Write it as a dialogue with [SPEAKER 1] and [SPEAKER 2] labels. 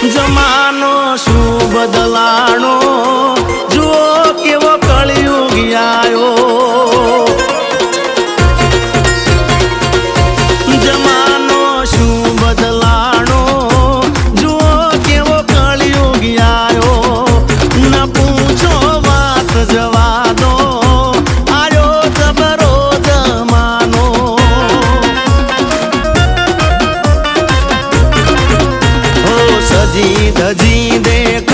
[SPEAKER 1] જમાનો શું બદલાણો જુઓ કેવો કળિયુગ આયો જમાનો શું બદલાણો જુઓ કેવો કળિયુગ આયો ન પૂછો વાત જવા દો આયો જબરો જમાનો સજી ધજી દેખ